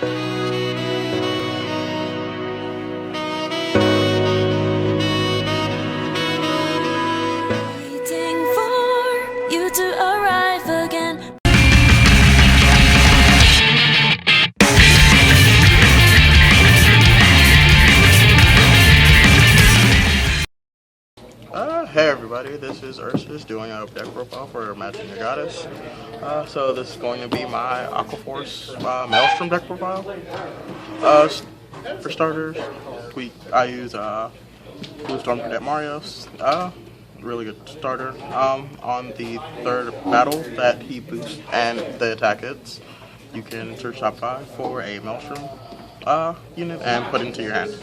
Waiting for you to arrive again. Hey everybody, this is Ursus doing a deck profile for Matching the Goddess. So this is going to be my Aqua Force Maelstrom deck profile. For starters, I use Blue Storm Cadet Marios. Really good starter. On the third battle that he boosts and the attack hits, you can search top 5 for a Maelstrom unit and put it into your hand.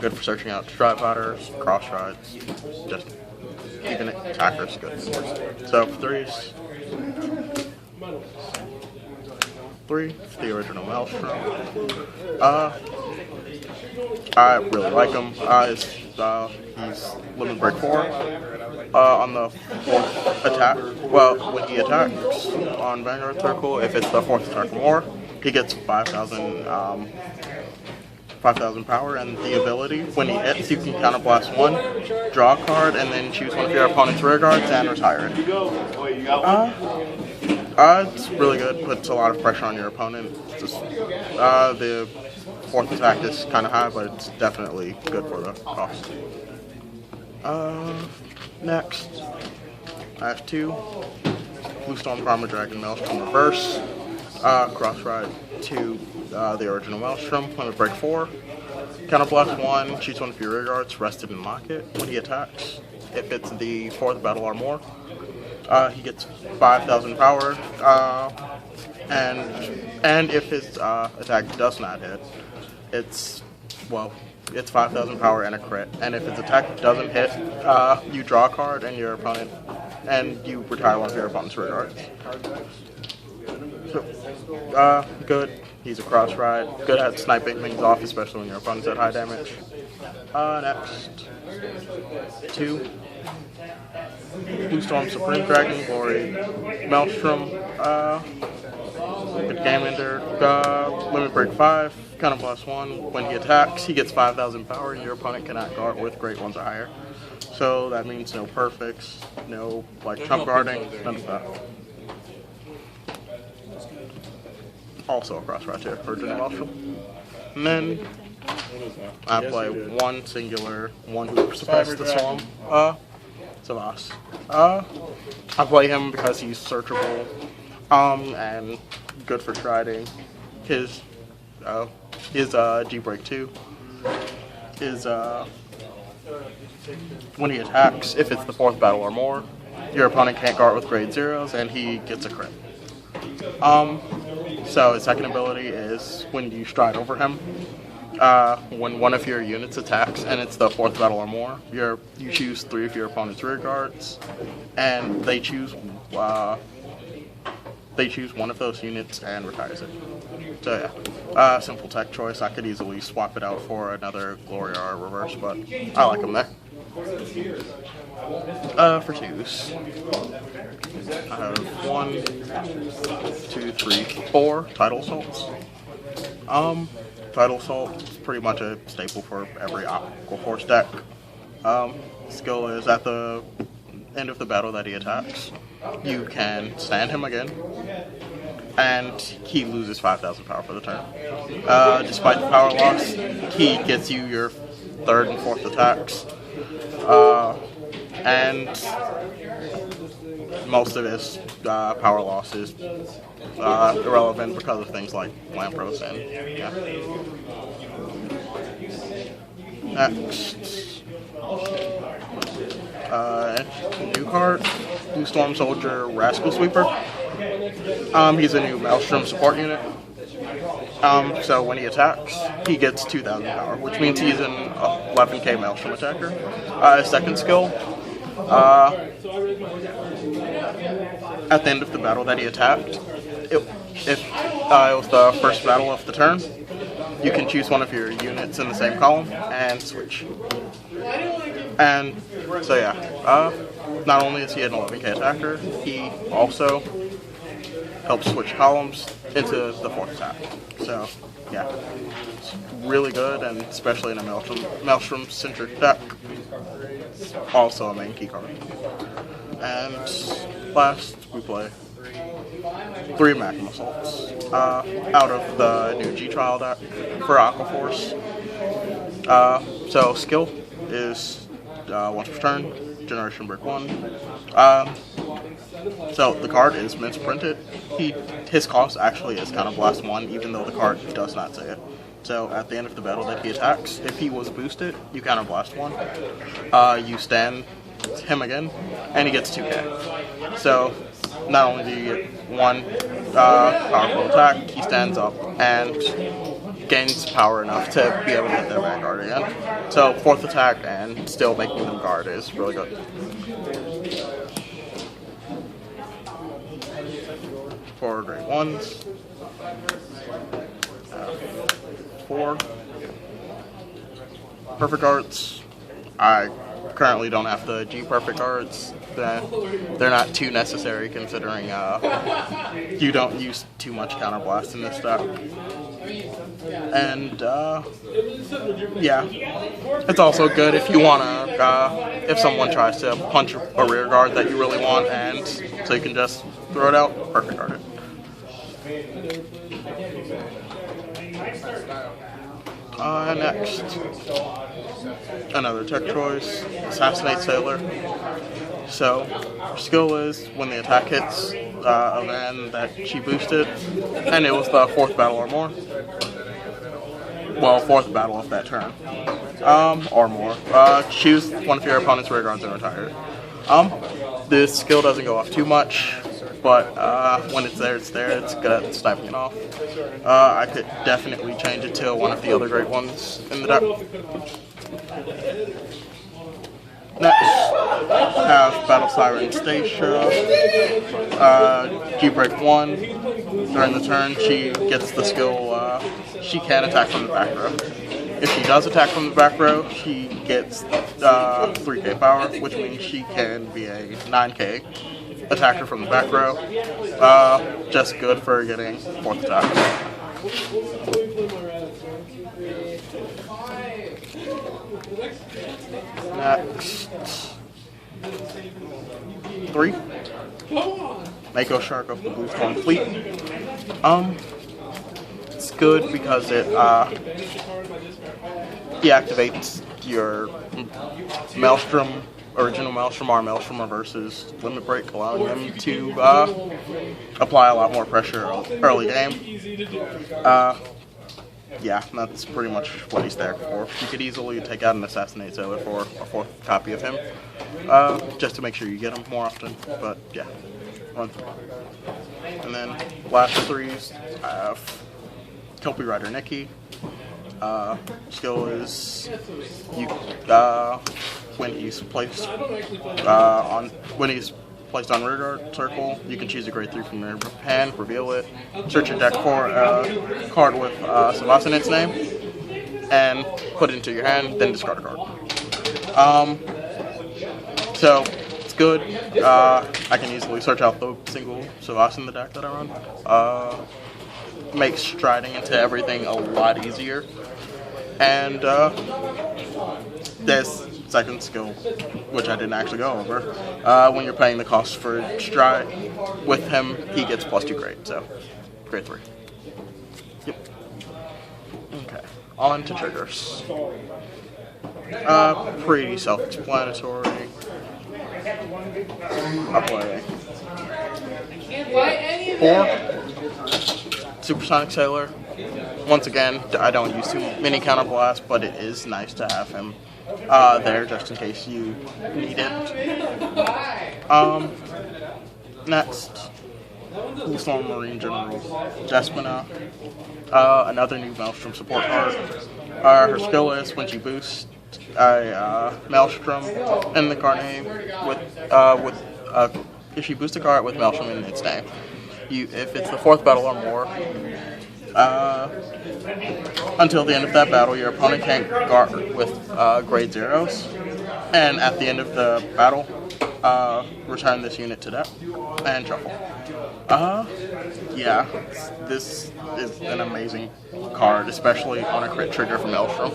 Good for searching out stride fighters, cross rides, just even attackers good. So for 3, the original Maelstrom. I really like him. He's limit break 4. On the 4th attack, well, when he attacks on Vanguard Circle, if it's the 4th attack or more, he gets 5,000 power, and the ability, when he hits, you can counterblast 1, draw a card, and then choose one of your opponent's rear guards and retire it. It's really good, puts a lot of pressure on your opponent. The 4th attack is kind of high, but it's definitely good for the cost. Next, I have 2 Blue Storm Karma Dragon Maelstrom Reverse, cross ride 2 the original Maelstrom, limit break 4, counterblast 1, choose one of your rear guards, rest it and lock it. When he attacks, if it's the 4th battle or more, he gets 5,000 power, and if his attack does not hit, it's 5,000 power and a crit. And if his attack doesn't hit, you draw a card and you retire one of your opponent's rear guards. So, good. He's a cross ride. Good at sniping things off, especially when your opponent's at high damage. Next, 2 Blue Storm Supreme Dragon Glory Maelstrom. Good game ender. Limit break 5. Counterblast 1. When he attacks, he gets 5,000 power, and your opponent cannot guard with grade 1s or higher. So that means no perfects, no trump guarding, none of that. Also a cross ride here, original Maelstrom. And then I play 1 singular, 1 who suppresses the Swarm, Savas. I play him because he's searchable, and good for striding. His G break 2 is when he attacks, if it's the 4th battle or more, your opponent can't guard with grade 0s, and he gets a crit. So his second ability is when you stride over him, when one of your units attacks and it's the 4th battle or more, you choose 3 of your opponent's rear guards, and they choose one of those units and retires it. So yeah, simple tech choice. I could easily swap it out for another Glory or Reverse, but I like them there. For 2s, I have 1, 2, 3, 4 Tidal Assaults. Tidal Assault is pretty much a staple for every Aqua Force deck. Skill is at the end of the battle that he attacks, you can stand him again, and he loses 5,000 power for the turn. Despite the power loss, he gets you your 3rd and 4th attacks. And most of his power loss is irrelevant because of things like Lampros and yeah. Next, new card, Blue Storm Soldier Rascal Sweeper. He's a new Maelstrom support unit. So when he attacks, he gets 2,000 power, which means he's an 11k Maelstrom attacker. His second skill, at the end of the battle that he attacked, if it was the first battle of the turn, you can choose one of your units in the same column and switch. And so yeah, not only is he an 11k attacker, he also helps switch columns into the 4th attack. So, yeah, it's really good, and especially in a Maelstrom-centric deck, also a main key card. And last, we play 3 Magnum Assaults out of the new G-Trial deck for Aqua Force. So skill is once per turn, Generation Brick 1. So the card is misprinted. His cost actually is Counter Blast 1, even though the card does not say it. So at the end of the battle that he attacks, if he was boosted, you Counter Blast 1. You stand him again, and he gets 2k. So not only do you get 1 powerful attack, he stands up and gains power enough to be able to hit their Vanguard again. So 4th attack and still making them guard is really good. For grade 1s, 4 perfect arts. I currently don't have the G perfect arts. They're not too necessary considering you don't use too much counter blast in this deck. And yeah, it's also good if you wanna if someone tries to punch a rear guard that you really want, and so you can just throw it out, perfect guard it. Next, another tech choice, Assassinate Sailor. So, skill is when the attack hits a man that she boosted, and it was the 4th battle or more. Well, 4th battle of that turn, or more. Choose one of your opponent's rear guards and retire. This skill doesn't go off too much, but when it's there, it's there. It's good at sniping it off. I could definitely change it to one of the other great ones in the deck. Next, have Battle Siren Stacia. G-Break 1. During the turn, she gets the skill, she can attack from the back row. If she does attack from the back row, she gets 3k power, which means she can be a 9k attacker from the back row. Just good for getting 4th attack. Next, 3. Mako Shark of the Blue Storm Fleet. It's good because it deactivates your Maelstrom, original Maelstrom or Maelstrom Reverse's limit break, allowing them to apply a lot more pressure early game. Yeah, that's pretty much what he's there for. You could easily take out an Assassinate Sailor for a 4th copy of him, just to make sure you get him more often, but yeah, run through. And then last 3s, I have Kelpie Rider Nikki. Skill is you when he's placed on rear guard circle, you can choose a grade 3 from your hand, reveal it, search your deck for a card with Savassanet's name, and put it into your hand, then discard a card. So it's good. I can easily search out the single Savas in the deck that I run. Makes striding into everything a lot easier. And this second skill, which I didn't actually go over, when you're paying the cost for stride with him, he gets +2 grade, so grade 3. Yep. Okay, on to triggers. Pretty self-explanatory. I'll play 4 Supersonic Sailor. Once again, I don't use too many counter blasts, but it is nice to have him there just in case you need it. Next, Storm Marine General Chespin, another new Maelstrom support card. Her skill is when she boosts a Maelstrom in the card name if she boosts a card with Maelstrom in its name. If it's the 4th battle or more, until the end of that battle, your opponent can't guard with grade 0s. And at the end of the battle, return this unit to deck and shuffle. Yeah, this is an amazing card, especially on a crit trigger from Maelstrom.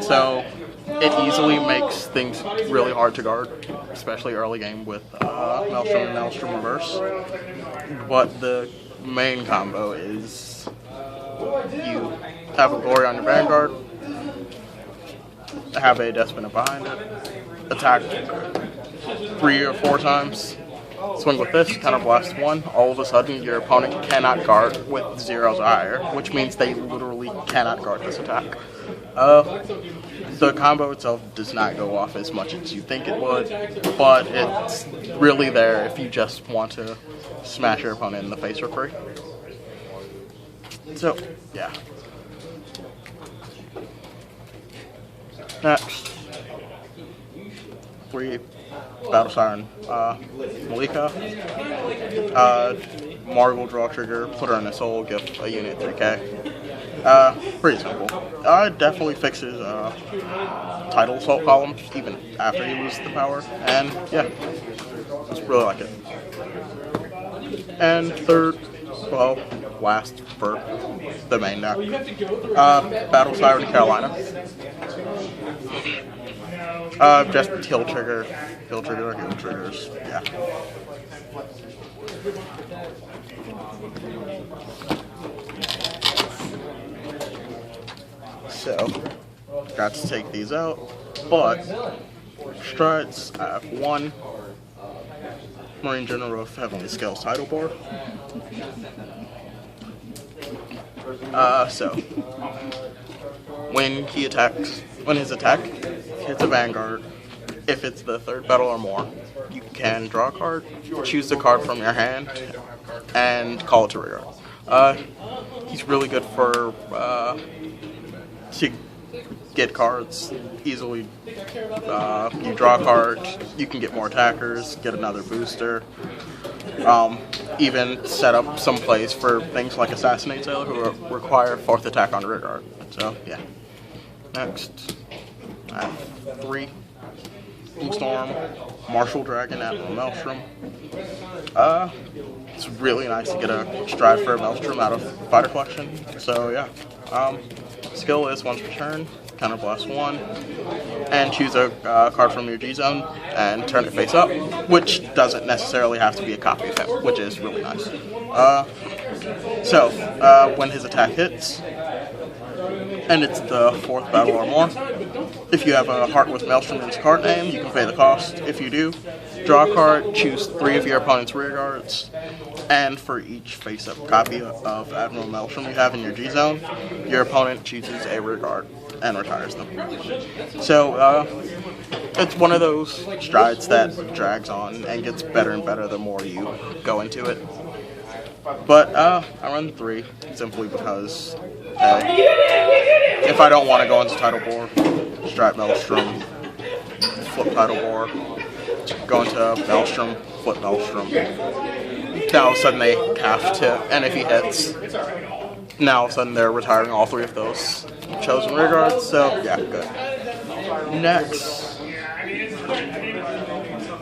So it easily makes things really hard to guard, especially early game with Maelstrom and Maelstrom Reverse. But the main combo is you have a Glory on your Vanguard, have a Death Spinner behind it, attack 3 or 4 times, swing with this, counterblast 1, all of a sudden your opponent cannot guard with 0s or higher, which means they literally cannot guard this attack. The combo itself does not go off as much as you think it would, but it's really there if you just want to smash your opponent in the face for free. So, yeah. Next, 3 Battle Siren Malika. Marvel draw trigger, put her in a soul, give a unit 3k. Pretty simple. Definitely fixes tidal assault columns even after you lose the power, and yeah, just really like it. And third, well, last for the main deck, Battle Siren Carolina. Just heal triggers, yeah. So, got to take these out, but strides, I have 1 Marine General of Heavenly Scales Tidal Board. So, when his attack hits a Vanguard, if it's the 3rd battle or more, you can draw a card, choose the card from your hand, and call it to rear. He's really good for to get cards easily. You draw a card, you can get more attackers, get another booster, even set up some plays for things like Assassinate Sailor who require 4th attack on rear guard. So yeah. Next, I have 3 Storm, Marshal Dragon, Admiral Maelstrom. It's really nice to get a Stride for a Maelstrom out of Fighter Collection. So yeah, skill is once per turn, counterblast 1, and choose a card from your G zone and turn it face up, which doesn't necessarily have to be a copy of him, which is really nice. So when his attack hits, and it's the 4th battle or more, if you have a Heart with Maelstrom in its card name, you can pay the cost. If you do, draw a card, choose 3 of your opponent's rear guards, and for each face-up copy of Admiral Maelstrom you have in your G-Zone, your opponent chooses a rear guard and retires them. So, it's one of those strides that drags on and gets better and better the more you go into it. But, I run 3 simply because, if I don't want to go into Tidal Board, strike Maelstrom, flip Tidal Board, go into Maelstrom, flip Maelstrom. Now all of a sudden they have to, and if he hits, now all of a sudden they're retiring all 3 of those chosen rear guards, so yeah, good. Next,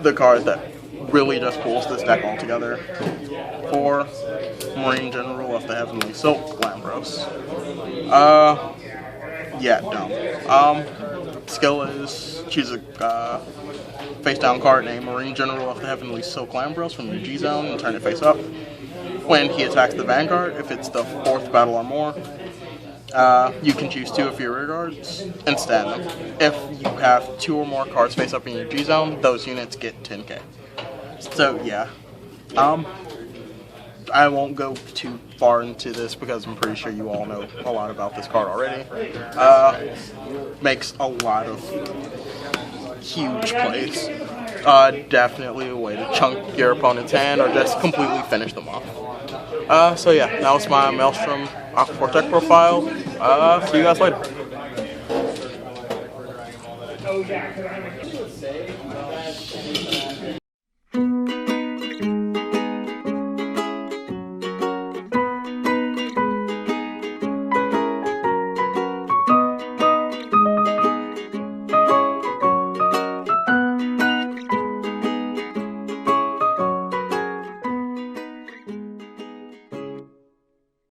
the card that really just pulls this deck all together, 4 Marine General of the Heavenly Silk, Lambros. Yeah, dumb. Skill is choose a face down card named Marine General of the Heavenly Silk Lambros from your G zone and turn it face up. When he attacks the Vanguard, if it's the 4th battle or more, you can choose 2 of your rear guards and stand them. If you have 2 or more cards face up in your G zone, those units get 10k. So yeah, I won't go too far into this because I'm pretty sure you all know a lot about this card already. Makes a lot of huge plays. Definitely a way to chunk your opponent's hand or just completely finish them off. So yeah, that was my Maelstrom Aqua deck profile. See you guys later.